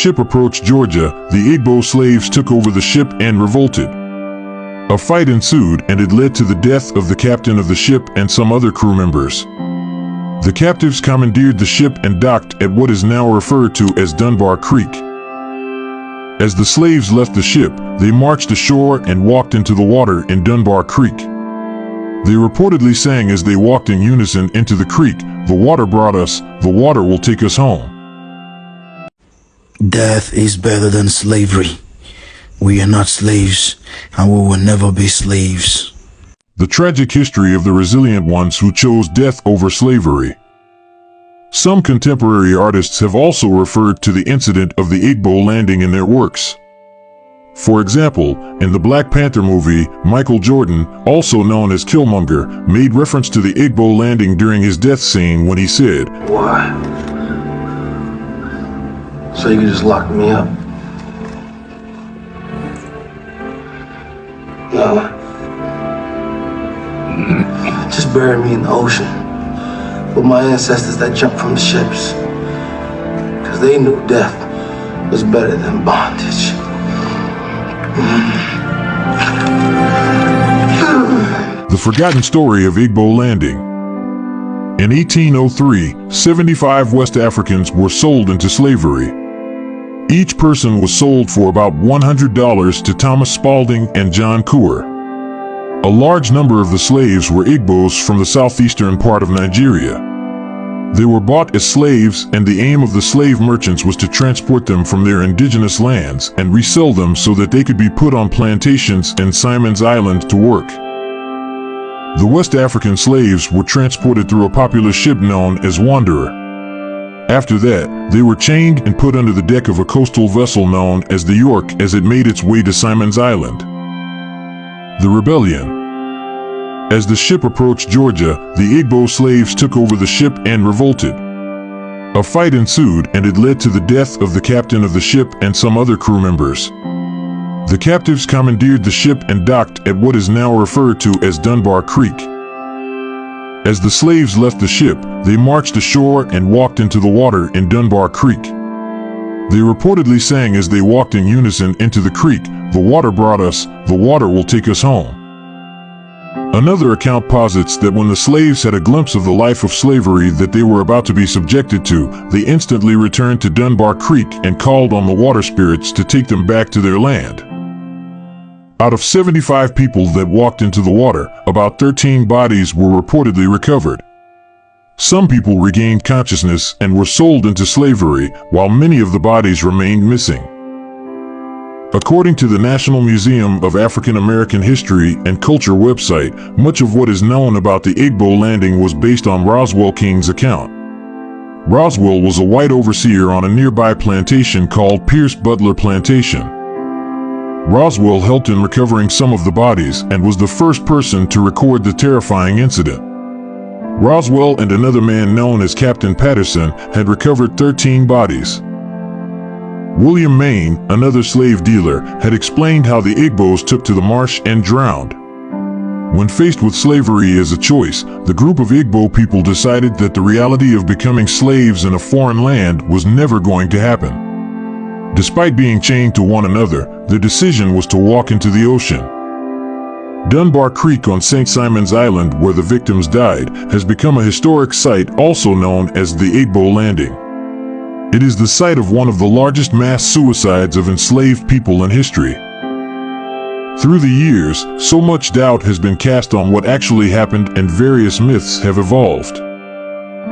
ship approached Georgia, the IGBO slaves took over the ship and revolted. A fight ensued, and it led to the death of the captain of the ship and some other crew members. The captives commandeered the ship and docked at what is now referred to as Dunbar Creek. As the slaves left the ship, they marched ashore and walked into the water in Dunbar Creek. They reportedly sang as they walked in unison into the creek, "The water brought us, the water will take us home." Death is better than slavery. We are not slaves, and we will never be slaves. The tragic history of the resilient ones who chose death over slavery. Some contemporary artists have also referred to the incident of the IGBO landing in their works. For example, in the Black Panther movie, Michael Jordan, also known as Killmonger, made reference to the IGBO landing during his death scene when he said, "Why? So you could just lock me up?" No. Just bury me in the ocean with my ancestors that jumped from the ships. Because they knew death was better than bondage. The forgotten story of IGBO landing. In 1803, 75 West Africans were sold into slavery. Each person was sold for about $100 to Thomas Spalding and John Coeur. A large number of the slaves were Igbos from the southeastern part of Nigeria. They were bought as slaves, and the aim of the slave merchants was to transport them from their indigenous lands and resell them so that they could be put on plantations in Simon's Island to work. The West African slaves were transported through a popular ship known as Wanderer. After that, they were chained and put under the deck of a coastal vessel known as the York as it made its way to Simon's Island. The Rebellion. As the ship approached Georgia, the IGBO slaves took over the ship and revolted. A fight ensued, and it led to the death of the captain of the ship and some other crew members. The captives commandeered the ship and docked at what is now referred to as Dunbar Creek. As the slaves left the ship, they marched ashore and walked into the water in Dunbar Creek. They reportedly sang as they walked in unison into the creek, "The water brought us, the water will take us home." Another account posits that when the slaves had a glimpse of the life of slavery that they were about to be subjected to, they instantly returned to Dunbar Creek and called on the water spirits to take them back to their land. Out of 75 people that walked into the water, about 13 bodies were reportedly recovered. Some people regained consciousness and were sold into slavery, while many of the bodies remained missing. According to the National Museum of African American History and Culture website, much of what is known about the IGBO landing was based on Roswell King's account. Roswell was a white overseer on a nearby plantation called Pierce Butler Plantation. Roswell helped in recovering some of the bodies and was the first person to record the terrifying incident. Roswell and another man known as Captain Patterson had recovered 13 bodies. William Maine, another slave dealer, had explained how the IGBOs took to the marsh and drowned. When faced with slavery as a choice, the group of IGBO people decided that the reality of becoming slaves in a foreign land was never going to happen. Despite being chained to one another, their decision was to walk into the ocean. Dunbar Creek on St. Simon's Island, where the victims died, has become a historic site also known as the IGBO Landing. It is the site of one of the largest mass suicides of enslaved people in history. Through the years, so much doubt has been cast on what actually happened, and various myths have evolved.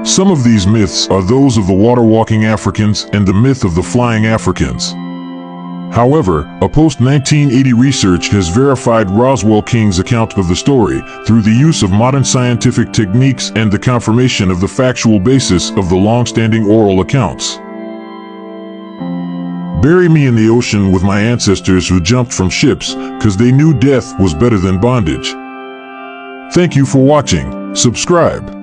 Some of these myths are those of the water-walking Africans and the myth of the flying Africans. However, a post-1980 research has verified Roswell King's account of the story through the use of modern scientific techniques and the confirmation of the factual basis of the long-standing oral accounts. Bury me in the ocean with my ancestors who jumped from ships, 'cause they knew death was better than bondage. Thank you for watching. Subscribe.